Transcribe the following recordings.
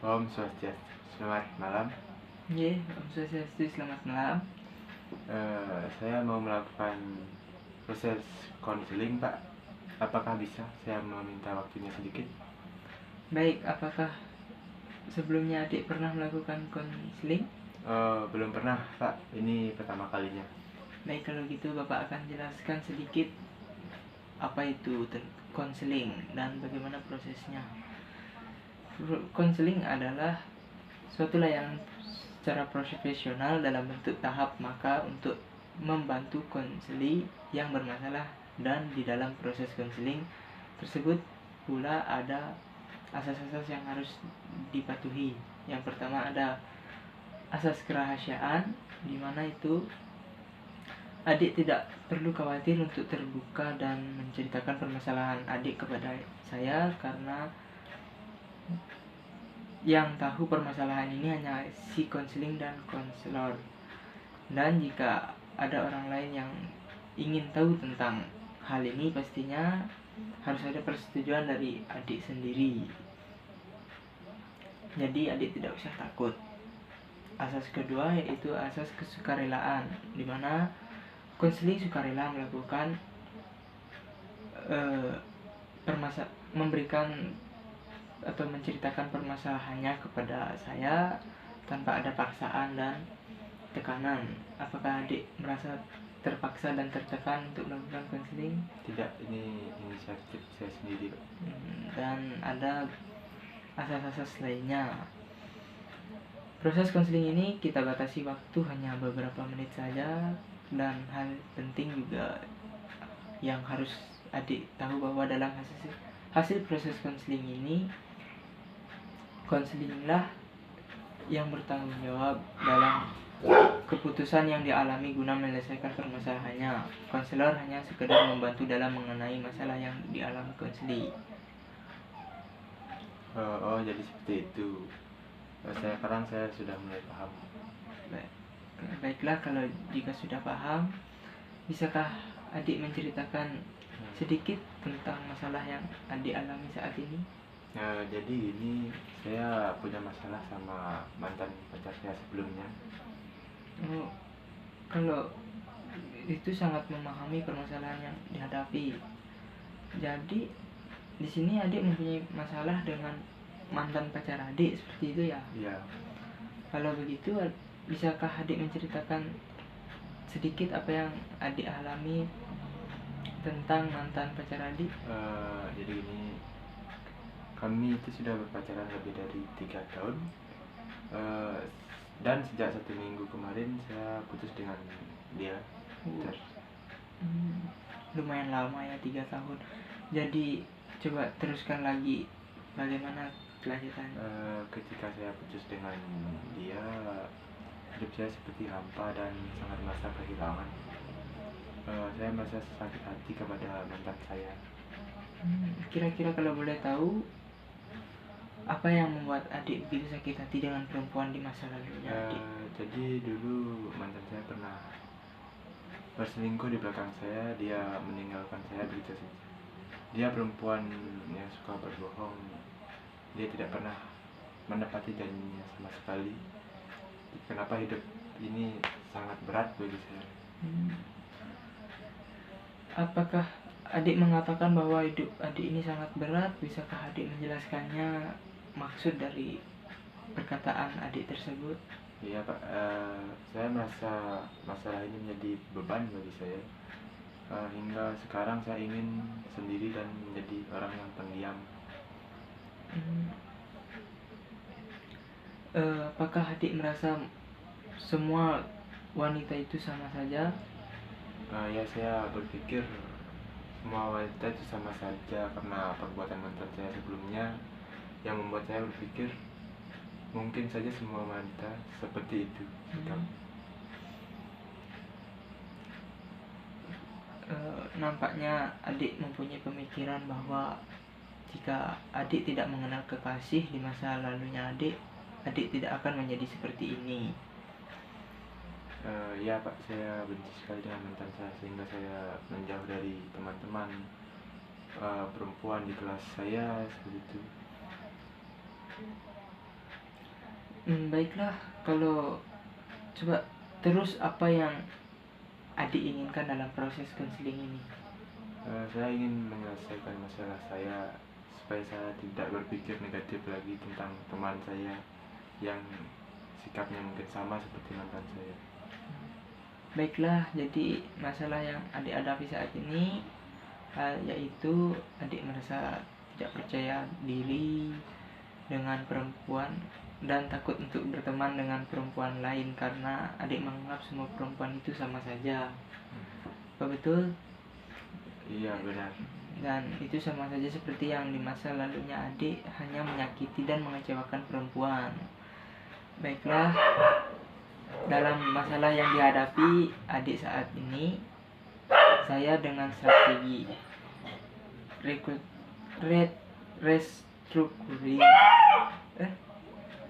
Om Swastiastu, selamat malam. Om Swastiastu, selamat malam. Saya mau melakukan proses konseling, Pak. Apakah bisa saya meminta waktunya sedikit? Baik, apakah sebelumnya adik pernah melakukan konseling? Belum pernah, Pak. Ini pertama kalinya. Baik, kalau gitu Bapak akan jelaskan sedikit apa itu konseling dan bagaimana prosesnya. Konseling adalah suatu layanan secara profesional dalam bentuk tahap maka untuk membantu konseli yang bermasalah, dan di dalam proses konseling tersebut pula ada asas-asas yang harus dipatuhi. Yang pertama ada asas kerahasiaan, di mana itu adik tidak perlu khawatir untuk terbuka dan menceritakan permasalahan adik kepada saya, karena yang tahu permasalahan ini hanya si konseling dan konselor. Dan jika ada orang lain yang ingin tahu tentang hal ini, pastinya harus ada persetujuan dari adik sendiri. Jadi adik tidak usah takut. Asas kedua yaitu asas kesukarelaan, di mana konseling sukarela melakukan memberikan atau menceritakan permasalahannya kepada saya tanpa ada paksaan dan tekanan. Apakah adik merasa terpaksa dan tertekan untuk melakukan konseling? Tidak, ini inisiatif saya sendiri, Pak. Dan ada asas-asas lainnya. Proses konseling ini kita batasi waktu hanya beberapa menit saja, dan hal penting juga yang harus adik tahu bahwa dalam hasil proses konseling ini, konselinglah yang bertanggung jawab dalam keputusan yang dialami guna menyelesaikan permasalahannya. Konselor hanya sekedar membantu dalam mengenai masalah yang dialami konseli. Jadi seperti itu. Sekarang saya sudah mulai paham. Baiklah, kalau jika sudah paham, bisakah adik menceritakan sedikit tentang masalah yang adik alami saat ini? Jadi ini saya punya masalah sama mantan pacar saya sebelumnya. Kalau itu sangat memahami permasalahan yang dihadapi. Jadi di sini adik mempunyai masalah dengan mantan pacar adik, seperti itu ya? Iya. Kalau begitu, bisakah adik menceritakan sedikit apa yang adik alami tentang mantan pacar adik? Jadi ini kami itu sudah berpacaran lebih dari 3 tahun, dan sejak 1 minggu kemarin saya putus dengan dia. Lumayan lama ya, 3 tahun. Jadi coba teruskan lagi bagaimana kelanjutannya. Ketika saya putus dengan dia, hidup saya seperti hampa dan sangat merasa kehilangan. Saya merasa sakit hati kepada mantan saya. Kira-kira kalau boleh tahu, apa yang membuat adik begitu sakit hati dengan perempuan di masa lalunya adik? Jadi dulu mantan saya pernah berselingkuh di belakang saya. Dia meninggalkan saya begitu saja. Dia perempuan yang suka berbohong. Dia tidak pernah menepati janjinya sama sekali. Kenapa hidup ini sangat berat bagi saya? Apakah adik mengatakan bahwa hidup adik ini sangat berat? Bisakah adik menjelaskannya, maksud dari perkataan adik tersebut? Iya, Pak. Saya merasa masalah ini menjadi beban bagi saya. Hingga sekarang saya ingin sendiri dan menjadi orang yang pendiam. Apakah adik merasa semua wanita itu sama saja? Ya, saya berpikir semua wanita itu sama saja karena perbuatan mantan saya sebelumnya yang membuat saya berpikir mungkin saja semua wanita seperti itu. Nampaknya adik mempunyai pemikiran bahwa jika adik tidak mengenal kekasih di masa lalunya adik tidak akan menjadi seperti ini. Ya, Pak, saya benci sekali dengan mantan saya sehingga saya menjauh dari teman-teman perempuan di kelas saya seperti itu. Baiklah, kalau coba terus apa yang adik inginkan dalam proses konseling ini? Saya ingin menyelesaikan masalah saya supaya saya tidak berpikir negatif lagi tentang teman saya yang sikapnya mungkin sama seperti mantan saya. Baiklah, jadi masalah yang adik hadapi saat ini yaitu adik merasa tidak percaya diri dengan perempuan dan takut untuk berteman dengan perempuan lain karena adik menganggap semua perempuan itu sama saja. Apa betul? Iya, benar. Dan itu sama saja seperti yang di masa lalunya adik hanya menyakiti dan mengecewakan perempuan. Baiklah, dalam masalah yang dihadapi adik saat ini, saya dengan strategi restructuring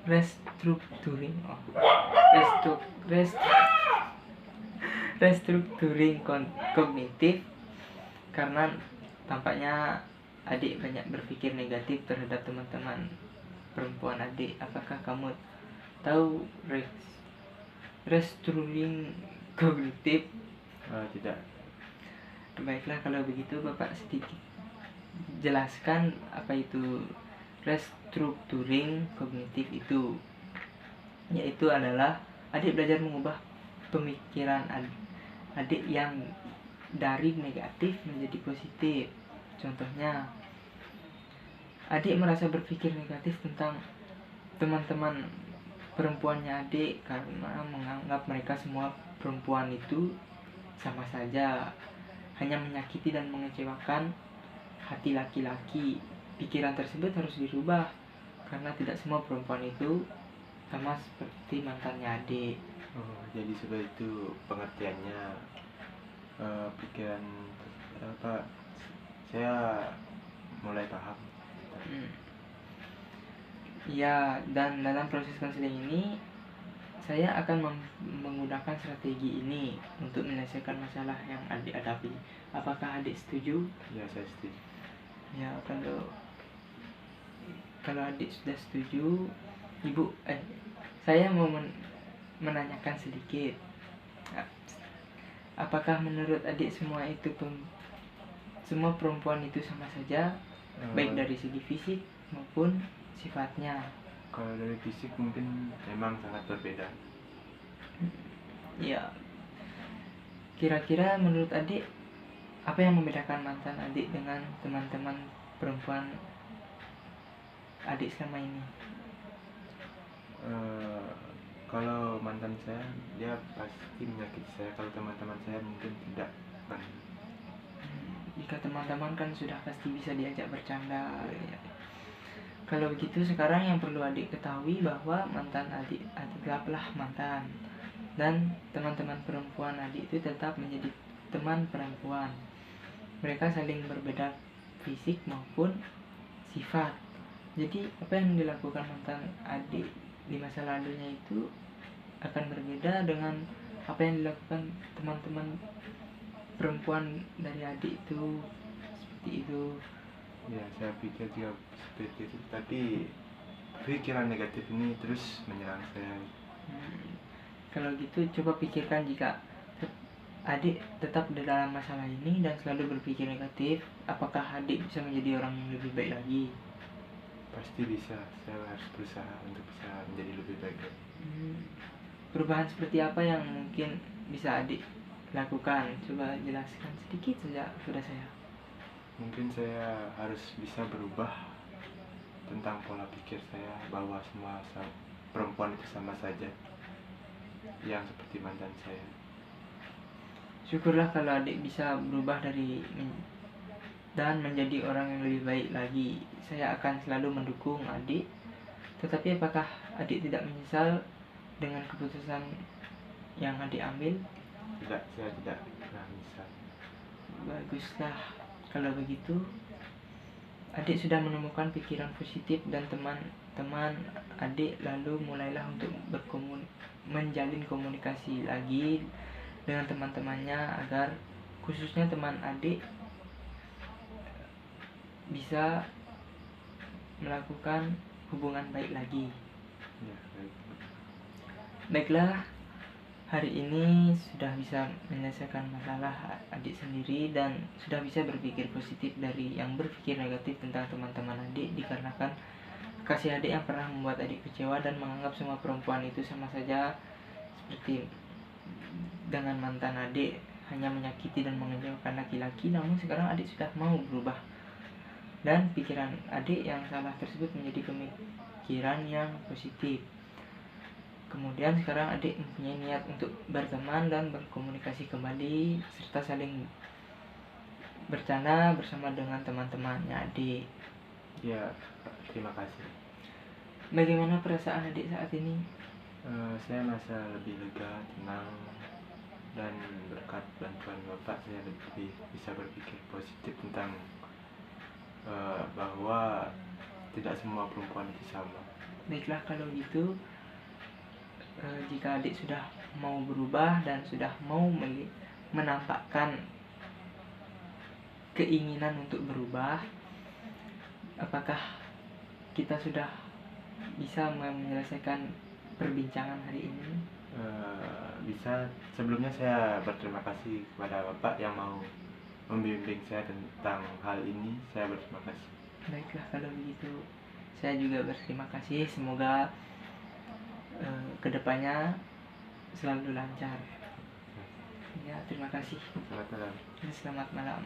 restructuring restructuring kognitif, karena tampaknya adik banyak berpikir negatif terhadap teman-teman perempuan adik. Apakah kamu tahu restructuring kognitif? Tidak. Baiklah, kalau begitu Bapak sedikit jelaskan apa itu restructuring kognitif itu. Yaitu adalah adik belajar mengubah pemikiran adik yang dari negatif menjadi positif. Contohnya, adik merasa berpikir negatif tentang teman-teman perempuannya adik karena menganggap mereka semua perempuan itu sama saja, hanya menyakiti dan mengecewakan hati laki-laki. Pikiran tersebut harus dirubah karena tidak semua perempuan itu sama seperti mantannya adik. Jadi seperti itu pengertiannya. Pikiran apa? Saya mulai paham. Ya, dan dalam proses konseling ini saya akan menggunakan strategi ini untuk menyelesaikan masalah yang adik hadapi. Apakah adik setuju? Ya, saya setuju. Ya, kalau adik sudah setuju, saya mau menanyakan sedikit. Apakah menurut adik semua perempuan itu sama saja, baik dari segi fisik maupun sifatnya? Kalau dari fisik mungkin memang sangat berbeda. Ya, kira-kira menurut adik apa yang membedakan mantan adik dengan teman-teman perempuan adik selama ini? Kalau mantan saya, dia pasti menyakiti saya. Kalau teman-teman saya mungkin tidak. Jika teman-teman kan sudah pasti bisa diajak bercanda. Ya. Kalau begitu sekarang yang perlu adik ketahui bahwa mantan adik tetaplah mantan, dan teman-teman perempuan adik itu tetap menjadi teman perempuan. Mereka saling berbeda fisik maupun sifat. Jadi apa yang dilakukan mantan adik di masa lalunya itu akan berbeda dengan apa yang dilakukan teman-teman perempuan dari adik itu. Seperti itu. Ya, saya pikir juga seperti itu. Tapi pikiran negatif ini terus menyerang saya. Kalau gitu coba pikirkan, jika adik tetap di dalam masalah ini dan selalu berpikir negatif, apakah adik bisa menjadi orang yang lebih baik lagi? Pasti bisa. Saya harus berusaha untuk bisa menjadi lebih baik lagi. Perubahan seperti apa yang mungkin bisa adik lakukan? Coba jelaskan sedikit saja kepada saya. Mungkin saya harus bisa berubah tentang pola pikir saya bahwa semua perempuan itu sama saja, yang seperti mantan saya. Syukurlah kalau adik bisa berubah dan menjadi orang yang lebih baik lagi. Saya akan selalu mendukung adik. Tetapi apakah adik tidak menyesal dengan keputusan yang adik ambil? Tidak, saya tidak pernah menyesal. Baguslah. Kalau begitu, adik sudah menemukan pikiran positif dan teman-teman adik, lalu mulailah untuk menjalin komunikasi lagi dengan teman-temannya agar khususnya teman adik bisa melakukan hubungan baik lagi. Ya, baik. Baiklah, hari ini sudah bisa menyelesaikan masalah adik sendiri dan sudah bisa berpikir positif dari yang berpikir negatif tentang teman-teman adik, dikarenakan kasih adik yang pernah membuat adik kecewa dan menganggap semua perempuan itu sama saja, seperti dengan mantan adik hanya menyakiti dan mengecewakan laki-laki. Namun sekarang adik sudah mau berubah, dan pikiran adik yang salah tersebut menjadi pemikiran yang positif. Kemudian sekarang adik mempunyai niat untuk berteman dan berkomunikasi kembali, serta saling bercanda bersama dengan teman-temannya adik. Ya, terima kasih. Bagaimana perasaan adik saat ini? Saya merasa lebih lega, tenang, dan berkat bantuan Bapak saya lebih bisa berpikir positif tentang bahwa tidak semua perempuan itu sama. Baiklah, kalau gitu jika adik sudah mau berubah dan sudah mau menampakkan keinginan untuk berubah, apakah kita sudah bisa menyelesaikan perbincangan hari ini? Bisa. Sebelumnya saya berterima kasih kepada Bapak yang mau membimbing saya tentang hal ini. Saya berterima kasih. Baiklah, kalau begitu saya juga berterima kasih. Semoga kedepannya selalu lancar. Ya, terima kasih. Selamat malam. Selamat malam.